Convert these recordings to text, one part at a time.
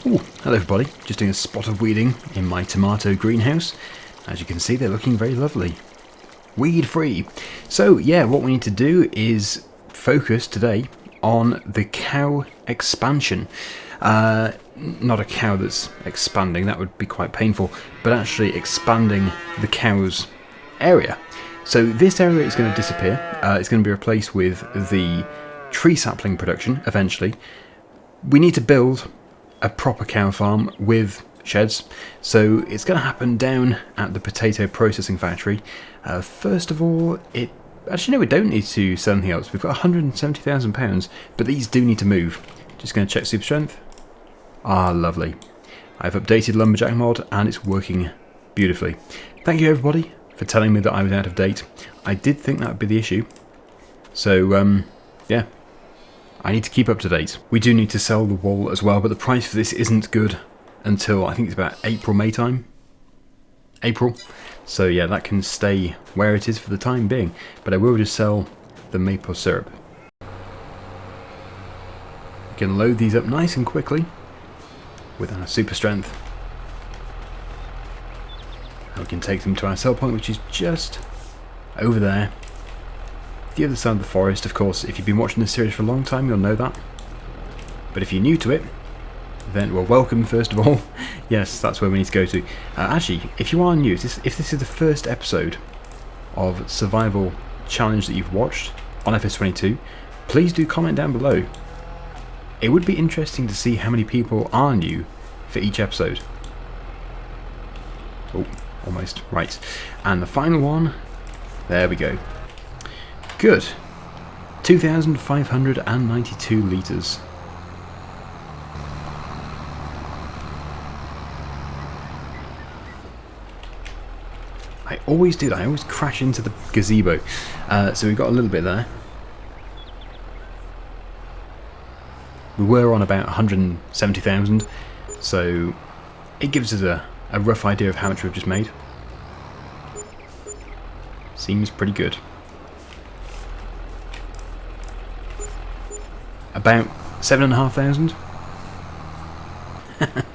Ooh, hello everybody, just doing a spot of weeding in my tomato greenhouse. As you can see, they're looking very lovely. Weed free. So yeah, what we need to do is focus today on the cow expansion. Not a cow that's expanding, that would be quite painful, but actually expanding the cow's area. So this area is going to disappear. It's going to be replaced with the tree sapling production eventually. We need to build a proper cow farm with sheds, so it's going to happen down at the potato processing factory. First of all, actually no, we don't need to sell anything else. We've got £170,000, but these do need to move. Just going to check super strength. Ah, lovely. I've updated Lumberjack mod and it's working beautifully. Thank you everybody for telling me that I was out of date. I did think that would be the issue. So yeah, I need to keep up to date. We do need to sell the wool as well, but the price for this isn't good until I think it's about April, May time. April. So yeah, that can stay where it is for the time being. But I will just sell the maple syrup. We can load these up nice and quickly with our super strength. And we can take them to our sell point, which is just over there. The other side of the forest, of course. If you've been watching this series for a long time, you'll know that. But if you're new to it, then, well, welcome first of all. Yes, that's where we need to go to. Actually, if you are new, if this is the first episode of Survival Challenge that you've watched on FS22, please do comment down below. It would be interesting to see how many people are new for each episode. Oh, almost. Right. And the final one, there we go. Good. 2,592 litres. I always do that. I always crash into the gazebo. So we've got a little bit there. We were on about 170,000, so it gives us a rough idea of how much we've just made. Seems pretty good. About 7,500. The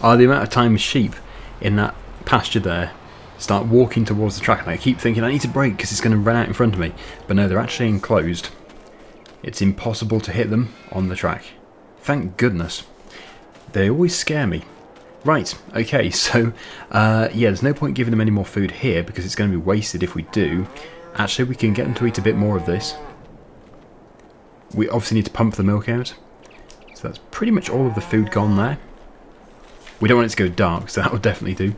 amount of time sheep in that pasture there start walking towards the track, and I keep thinking I need to brake because it's going to run out in front of me. But no, they're actually enclosed. It's impossible to hit them on the track. Thank goodness. They always scare me. Right, okay, so yeah, there's no point giving them any more food here because it's going to be wasted if we do. Actually, we can get them to eat a bit more of this. We obviously need to pump the milk out. So that's pretty much all of the food gone there. We don't want it to go dark, so that will definitely do.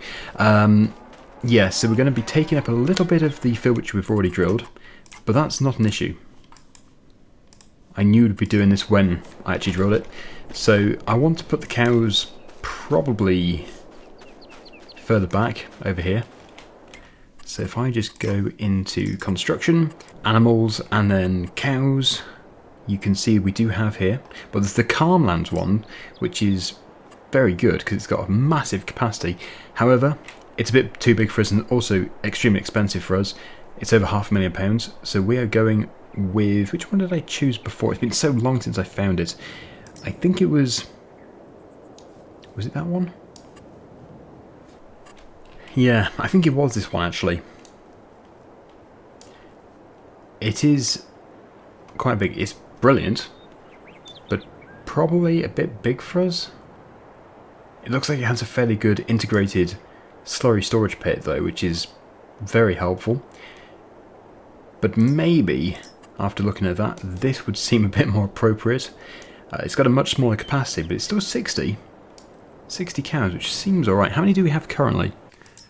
Yeah, so we're going to be taking up a little bit of the field which we've already drilled, but that's not an issue. I knew we'd be doing this when I actually drilled it. So I want to put the cows probably further back over here. So if I just go into construction, animals, and then cows, you can see we do have here. But there's the Calmlands one, which is very good because it's got a massive capacity. However, it's a bit too big for us and also extremely expensive for us. It's over £500,000. So we are going with... Which one did I choose before? It's been so long since I found it. I think it was... Was it that one? Yeah, I think it was this one actually. It is quite big. It's brilliant, but probably a bit big for us. It looks like it has a fairly good integrated slurry storage pit though, which is very helpful. But maybe, after looking at that, this would seem a bit more appropriate. It's got a much smaller capacity, but it's still 60 cows, which seems alright. How many do we have currently?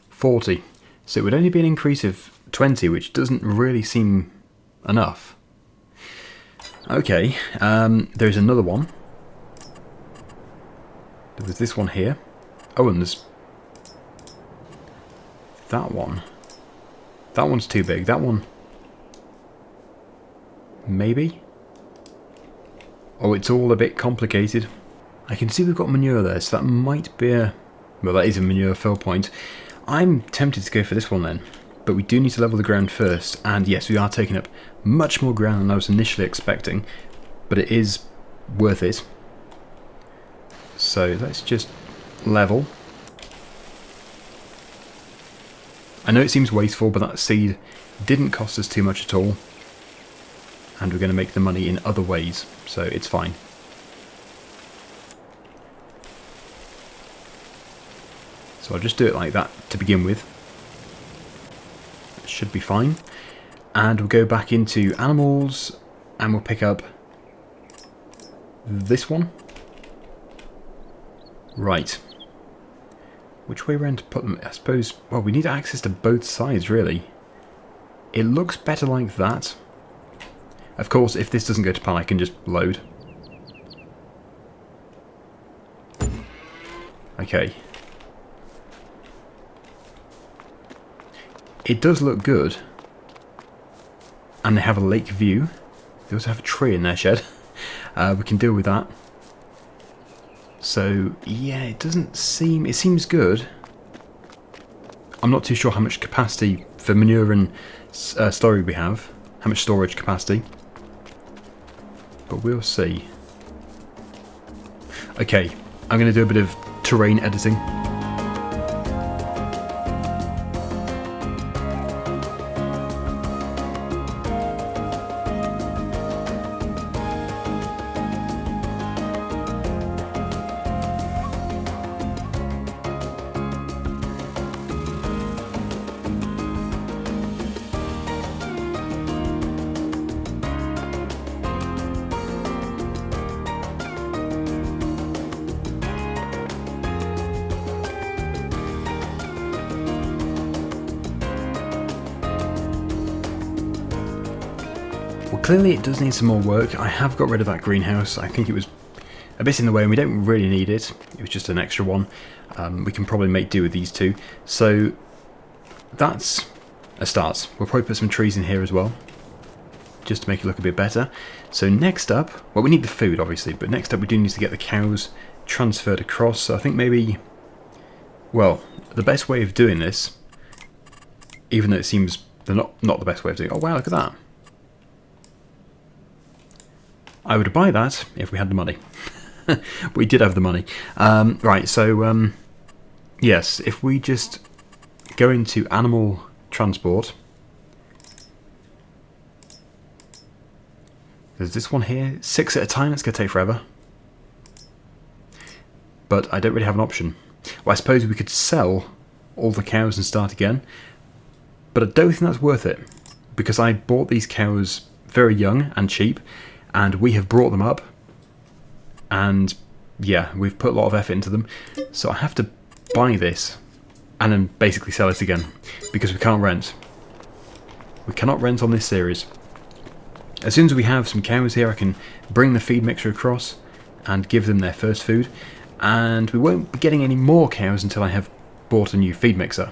40. So it would only be an increase of 20, which doesn't really seem enough. Okay, there's another one. There's this one here. Oh, and there's that one. That one's too big. That one, maybe? Oh, it's all a bit complicated. I can see we've got manure there, so that might be a... Well, that is a manure fill point. I'm tempted to go for this one then, but we do need to level the ground first. And yes, we are taking up much more ground than I was initially expecting, but it is worth it. So let's just level. I know it seems wasteful, but that seed didn't cost us too much at all. And we're going to make the money in other ways, so it's fine. So I'll just do it like that to begin with. It should be fine. And we'll go back into animals, and we'll pick up this one. Right. Which way around to put them? I suppose, well, we need access to both sides, really. It looks better like that. Of course, if this doesn't go to plan, I can just load. Okay. It does look good. And they have a lake view. They also have a tree in their shed. We can deal with that. So, yeah, it doesn't seem... It seems good. I'm not too sure how much capacity for manure and storage we have. How much storage capacity. But we'll see. Okay, I'm going to do a bit of terrain editing. Clearly it does need some more work. I have got rid of that greenhouse. I think it was a bit in the way and we don't really need it. It was just an extra one. We can probably make do with these two. So that's a start. We'll probably put some trees in here as well, just to make it look a bit better. So next up, well, we need the food obviously, but next up we do need to get the cows transferred across. So I think maybe, well, the best way of doing this, even though it seems not the best way of doing it. Oh wow, look at that. I would buy that if we had the money. We did have the money. Right, so yes, if we just go into animal transport. There's this one here, 6 at a time, it's going to take forever. But I don't really have an option. Well, I suppose we could sell all the cows and start again. But I don't think that's worth it. Because I bought these cows very young and cheap. And we have brought them up, and yeah, we've put a lot of effort into them, so I have to buy this and then basically sell it again, because we can't rent. We cannot rent on this series. As soon as we have some cows here, I can bring the feed mixer across and give them their first food, and we won't be getting any more cows until I have bought a new feed mixer,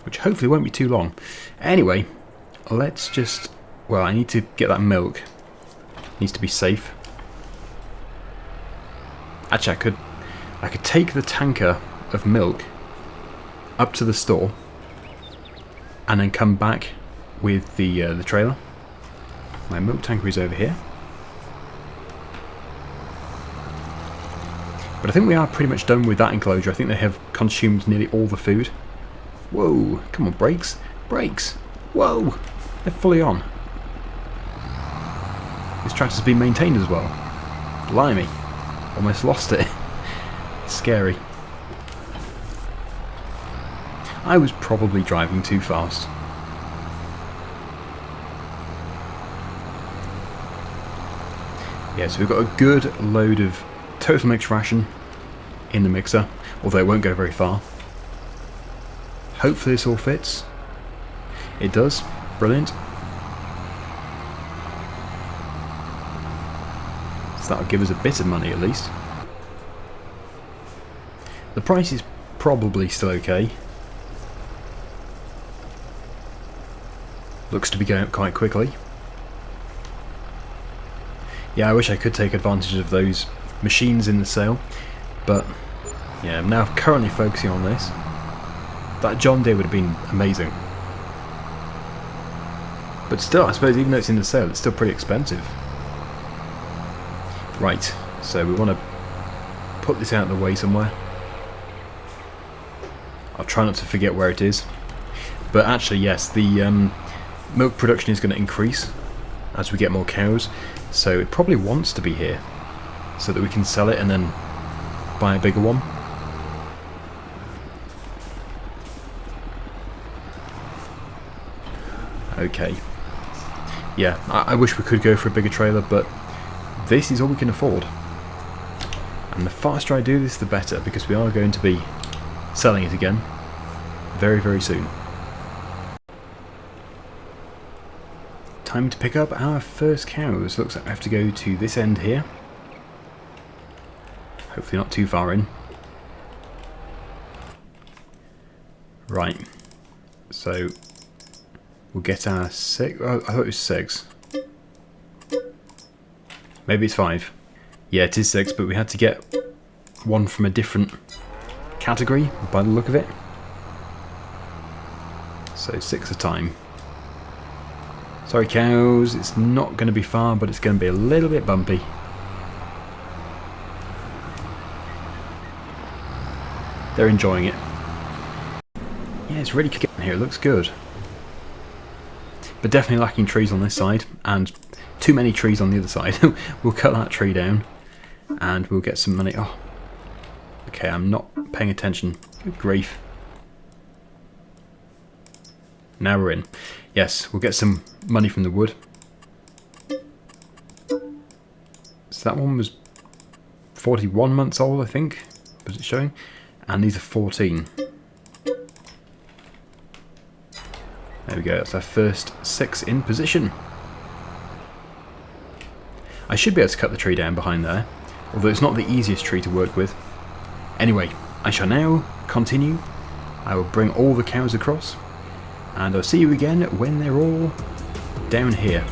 which hopefully won't be too long. Anyway, let's just, well, I need to get that milk. Needs to be safe. Actually, I could take the tanker of milk up to the store and then come back with the trailer. My milk tanker is over here. But I think we are pretty much done with that enclosure. I think they have consumed nearly all the food. Whoa, come on, brakes. Brakes. Whoa, they're fully on. This tractor's been maintained as well. Blimey. Almost lost it. Scary. I was probably driving too fast. Yeah, so we've got a good load of total mixed ration in the mixer, although it won't go very far. Hopefully this all fits. It does. Brilliant. So that'll give us a bit of money at least. The price is probably still okay. Looks to be going up quite quickly. Yeah, I wish I could take advantage of those machines in the sale, but yeah, I'm now currently focusing on this. That John Deere would have been amazing. But still, I suppose even though it's in the sale, it's still pretty expensive. Right, so we want to put this out of the way somewhere. I'll try not to forget where it is. But actually, yes, the milk production is going to increase as we get more cows. So it probably wants to be here so that we can sell it and then buy a bigger one. Okay. Yeah, I wish we could go for a bigger trailer, but this is all we can afford. And the faster I do this, the better, because we are going to be selling it again very, very soon. Time to pick up our first cows. Looks like I have to go to this end here. Hopefully not too far in. Right. So we'll get our 6. Oh, I thought it was 6. Maybe it's 5. Yeah, it is 6, but we had to get one from a different category by the look of it. So 6 a time. Sorry cows, it's not going to be far, but it's going to be a little bit bumpy. They're enjoying it. Yeah, it's really kicking here, it looks good. But definitely lacking trees on this side, and too many trees on the other side. We'll cut that tree down, and we'll get some money. Oh, okay, I'm not paying attention. Good grief. Now we're in. Yes, we'll get some money from the wood. So that one was 41 months old, I think, was it showing? And these are 14. There we go, that's our first 6 in position. I should be able to cut the tree down behind there, although it's not the easiest tree to work with. Anyway, I shall now continue. I will bring all the cows across, and I'll see you again when they're all down here.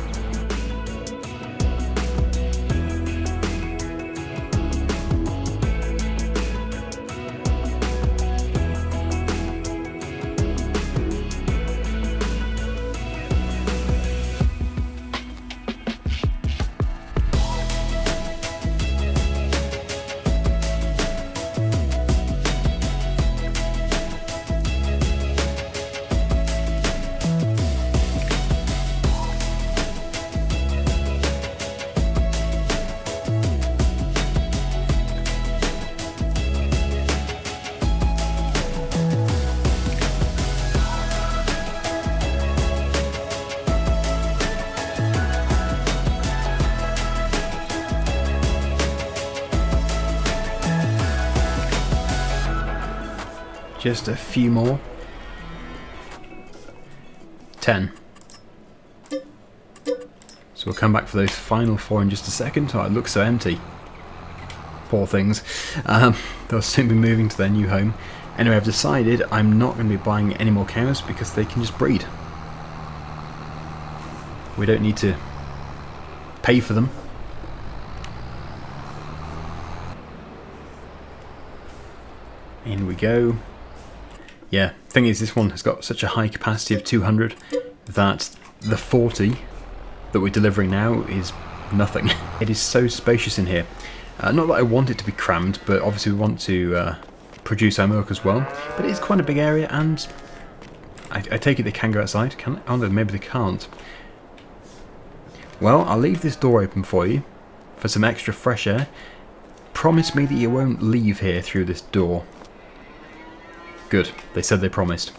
Just a few more. 10. So we'll come back for those final 4 in just a second. Oh, it looks so empty. Poor things. They'll soon be moving to their new home. Anyway, I've decided I'm not going to be buying any more cows because they can just breed. We don't need to pay for them. In we go. Yeah, thing is, this one has got such a high capacity of 200 that the 40 that we're delivering now is nothing. It is so spacious in here. Not that I want it to be crammed, but obviously we want to produce our milk as well. But it is quite a big area, and I take it they can go outside. Can they? Oh no, maybe they can't. Well, I'll leave this door open for you for some extra fresh air. Promise me that you won't leave here through this door. Good. They said they promised.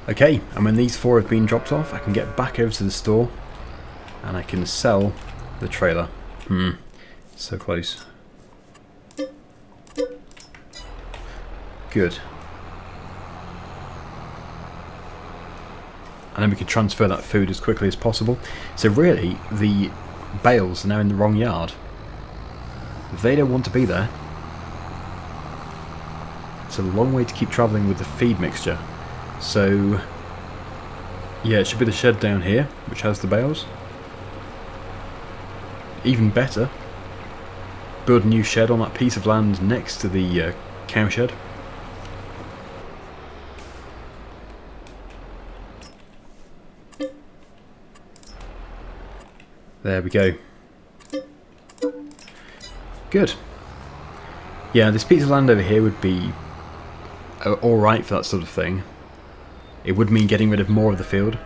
Okay, and when these 4 have been dropped off, I can get back over to the store and I can sell the trailer. So close. Good. And then we can transfer that food as quickly as possible. So really, the bales are now in the wrong yard. They don't want to be there. It's a long way to keep travelling with the feed mixture. So, yeah, it should be the shed down here, which has the bales. Even better, build a new shed on that piece of land next to the cow shed. There we go. Good. Yeah, this piece of land over here would be alright for that sort of thing. It would mean getting rid of more of the field.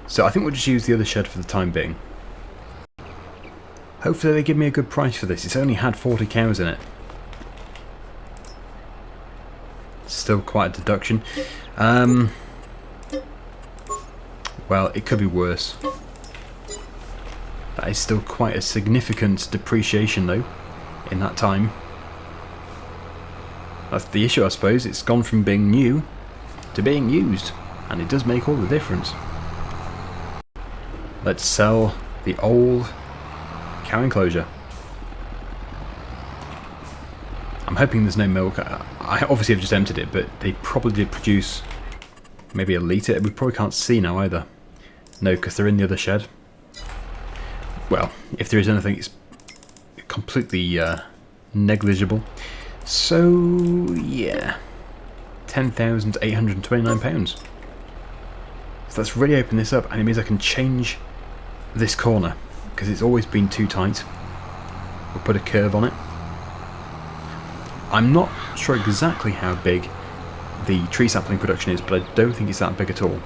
So I think we'll just use the other shed for the time being. Hopefully they give me a good price for this. It's only had 40 cows in it. Still quite a deduction. Well, it could be worse. That is still quite a significant depreciation though, in that time. That's the issue, I suppose. It's gone from being new to being used, and it does make all the difference. Let's sell the old cow enclosure. I'm hoping there's no milk. I obviously have just emptied it, but they probably did produce maybe a litre. We probably can't see now either. No, because they're in the other shed. Well, if there is anything, it's completely negligible. So, yeah. £10,829. So let's really open this up, and it means I can change this corner, because it's always been too tight. We'll put a curve on it. I'm not sure exactly how big the tree sapling production is, but I don't think it's that big at all.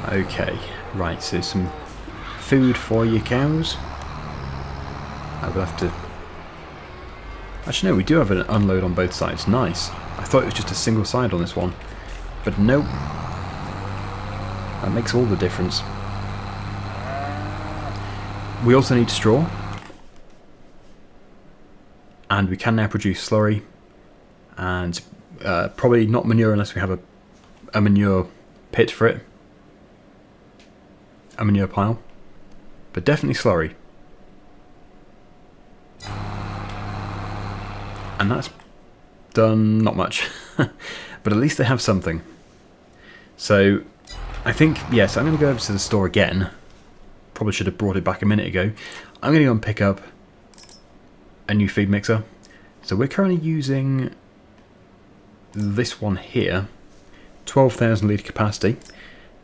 Okay, right, so some food for your cows. I will have to... Actually no, we do have an unload on both sides, nice. I thought it was just a single side on this one, but nope. That makes all the difference. We also need straw. And we can now produce slurry. And probably not manure unless we have a manure pit for it. A manure pile. But definitely slurry. And that's done not much. But at least they have something. So I think, yes, I'm going to go over to the store again. Probably should have brought it back a minute ago. I'm going to go and pick up a new feed mixer. So we're currently using this one here, 12,000 litre capacity.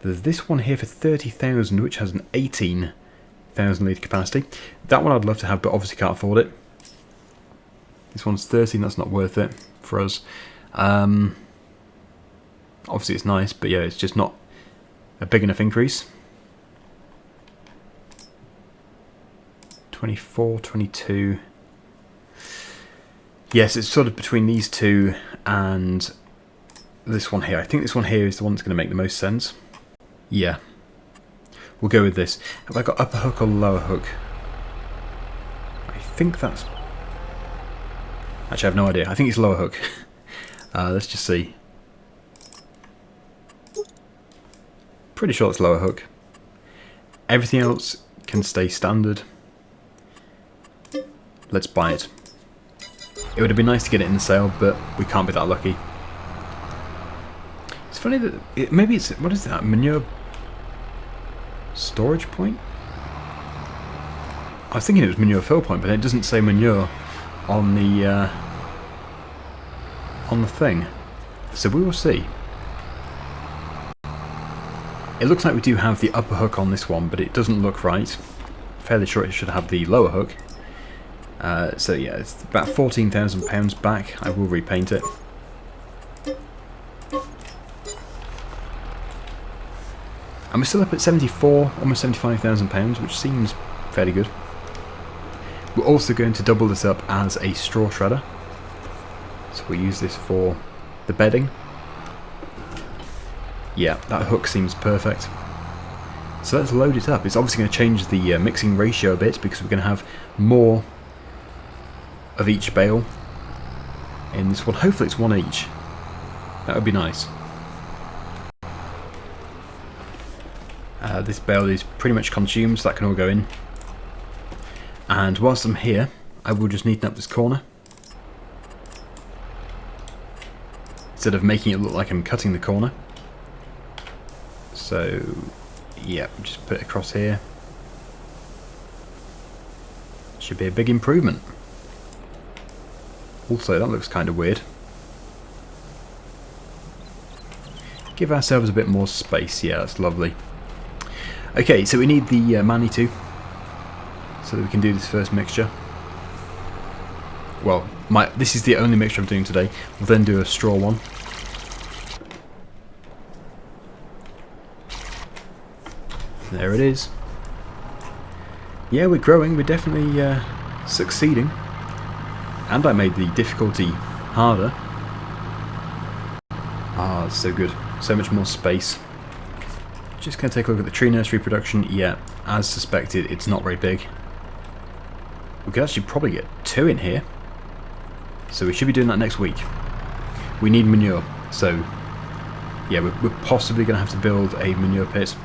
There's this one here for 30,000, which has an 18,000 litre capacity. That one I'd love to have, but obviously can't afford it. This one's 13, that's not worth it for us. Obviously it's nice, but yeah, it's just not a big enough increase. 24, 22. Yes, it's sort of between these two and this one here. I think this one here is the one that's going to make the most sense. Yeah. We'll go with this. Have I got upper hook or lower hook? I think that's... Actually, I have no idea. I think it's lower hook. Let's just see. Pretty sure it's lower hook. Everything else can stay standard. Let's buy it. It would have been nice to get it in the sale, but we can't be that lucky. It's funny that maybe it's, what is that, manure storage point? I was thinking it was manure fill point, but it doesn't say manure on the thing. So we will see. It looks like we do have the upper hook on this one, but it doesn't look right. Fairly sure it should have the lower hook. So yeah, it's about £14,000 back. I will repaint it. And we're still up at 74, almost £75,000, which seems fairly good. We're also going to double this up as a straw shredder. So we'll use this for the bedding. Yeah, that hook seems perfect. So let's load it up. It's obviously going to change the mixing ratio a bit because we're going to have more of each bale in this one. Hopefully it's one each. That would be nice. This bale is pretty much consumed, so that can all go in. And whilst I'm here, I will just neaten up this corner. Instead of making it look like I'm cutting the corner. So, yeah, just put it across here. Should be a big improvement. Also, that looks kind of weird. Give ourselves a bit more space. Yeah, that's lovely. Okay, so we need the Manitou. so that we can do this first mixture. Well, this is the only mixture I'm doing today. We'll then do a straw one. There it is. Yeah, we're growing. We're definitely succeeding. And I made the difficulty harder. Ah, it's so good. So much more space. Just going to take a look at the tree nursery production. Yeah, as suspected, it's not very big. We could actually probably get 2 in here. So we should be doing that next week. We need manure. So, yeah, we're possibly going to have to build a manure pit.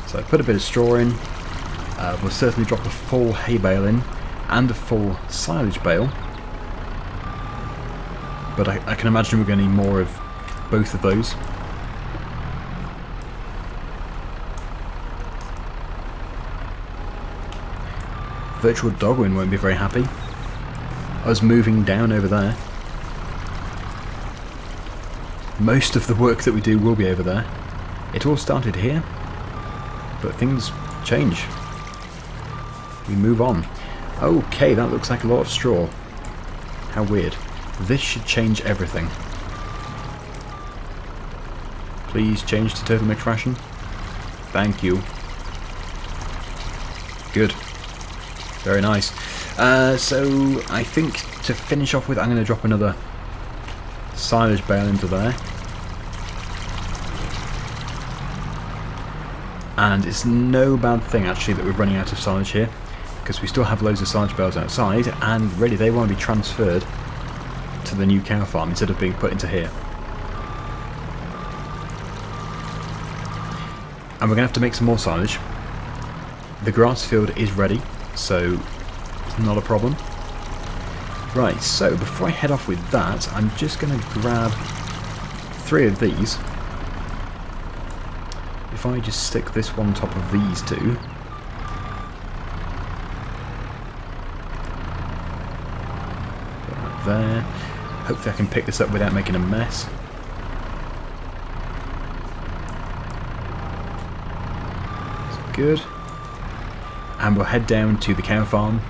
So I put a bit of straw in. We'll certainly drop a full hay bale in. And a full silage bale. But I can imagine we're going to need more of both of those. Virtual Daggerwin won't be very happy. Us moving down over there. Most of the work that we do will be over there. It all started here, but things change. We move on. Okay, that looks like a lot of straw. How weird. This should change everything. Please change to turtle mix ration. Thank you. Good. Very nice. So I think to finish off with, I'm going to drop another silage bale into there. And it's no bad thing actually that we're running out of silage here, because we still have loads of silage bales outside, and really they want to be transferred to the new cow farm instead of being put into here. And we're going to have to make some more silage. The grass field is ready, so it's not a problem. Right, so before I head off with that, I'm just going to grab 3 of these. If I just stick this one on top of these 2. Put that there. Hopefully I can pick this up without making a mess. That's good. And we'll head down to the cow farm,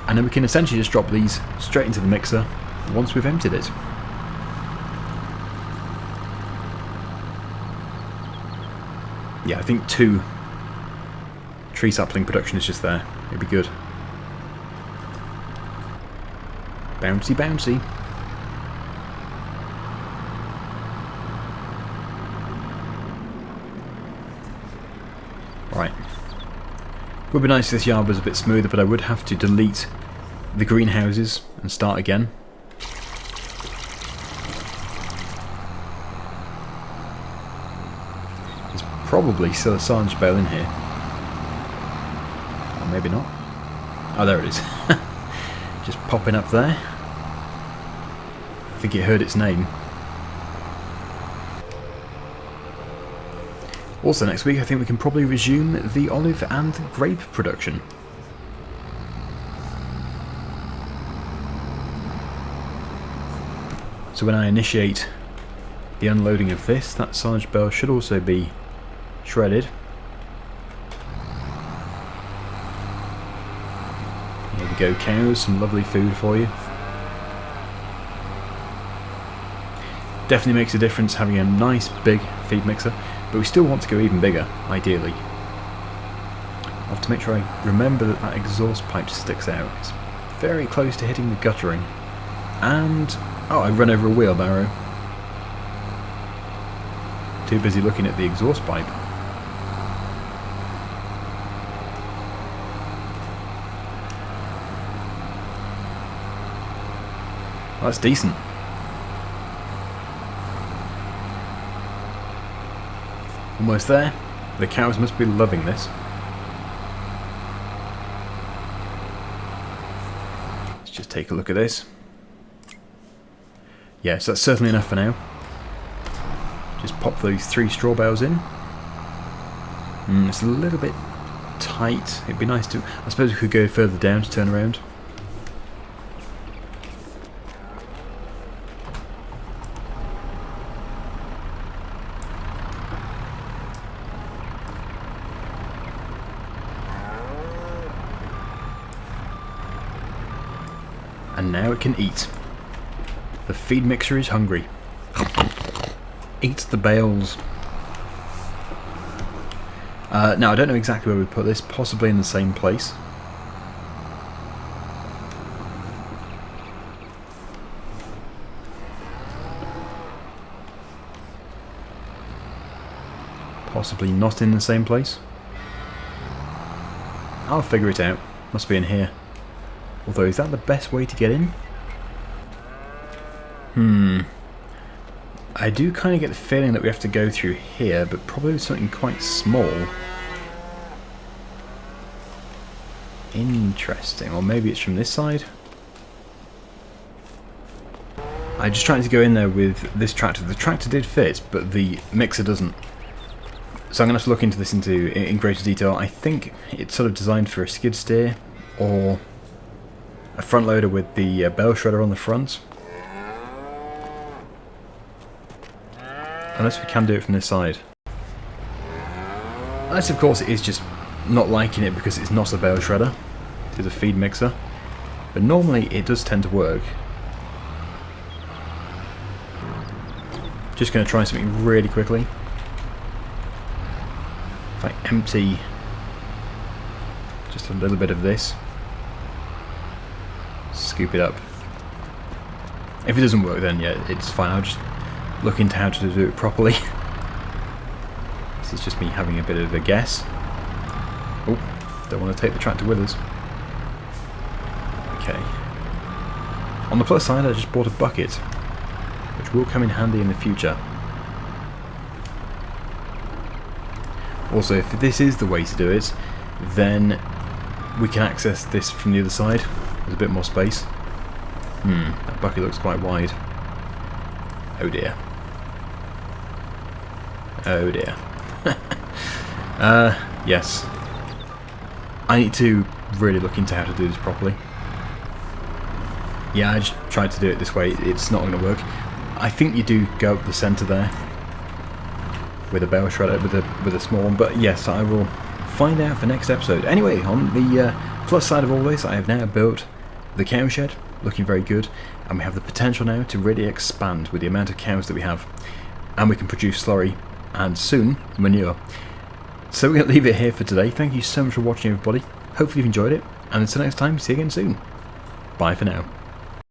and then we can essentially just drop these straight into the mixer once we've emptied it. Yeah, I think 2 tree sapling production is just there. It'd be good. Bouncy, bouncy. Right. Would be nice if this yard was a bit smoother, but I would have to delete the greenhouses and start again. There's probably still a silage bale in here. Or maybe not. Oh, there it is. Just popping up there. I think it heard its name. Also next week I think we can probably resume the olive and grape production. So when I initiate the unloading of this, that silage bale should also be shredded. Here we go, cows, some lovely food for you. Definitely makes a difference having a nice big feed mixer. But we still want to go even bigger, ideally. I'll have to make sure I remember that that exhaust pipe sticks out. It's very close to hitting the guttering. And... oh, I run over a wheelbarrow. Too busy looking at the exhaust pipe. Well, that's decent. Almost there. The cows must be loving this. Let's just take a look at this. Yes, that's certainly enough for now. Just pop those 3 straw bales in. It's a little bit tight. It'd be nice to... I suppose we could go further down to turn around. And now it can eat. The feed mixer is hungry. Eat the bales. Now, I don't know exactly where we put this, possibly in the same place. Possibly not in the same place. I'll figure it out. Must be in here. Although, is that the best way to get in? I do kind of get the feeling that we have to go through here, but probably something quite small. Interesting. Or maybe it's from this side? I'm just trying to go in there with this tractor. The tractor did fit, but the mixer doesn't. So I'm going to have to look into this in greater detail. I think it's sort of designed for a skid steer or a front loader with the bale shredder on the front. Unless we can do it from this side. Unless, of course, it is just not liking it because it's not a bale shredder. It is a feed mixer. But normally it does tend to work. Just going to try something really quickly. If I empty just a little bit of this, scoop it up. If it doesn't work, then yeah, it's fine. I'll just look into how to do it properly. This is just me having a bit of a guess. Oh, don't want to take the tractor with us. Okay. On the plus side, I just bought a bucket, which will come in handy in the future. Also, if this is the way to do it, then we can access this from the other side. There's a bit more space. That bucket looks quite wide. Oh dear. Oh dear. Yes. I need to really look into how to do this properly. Yeah, I just tried to do it this way. It's not going to work. I think you do go up the centre there with a bale shredder, with a small one. But yes, I will find out for next episode. Anyway, on the plus side of all this, I have now built the cow shed, looking very good, and we have the potential now to really expand with the amount of cows that we have, and we can produce slurry and soon manure. So we're going to leave it here for today. Thank you so much for watching, everybody. Hopefully you've enjoyed it, and until next time, see you again soon. Bye for now.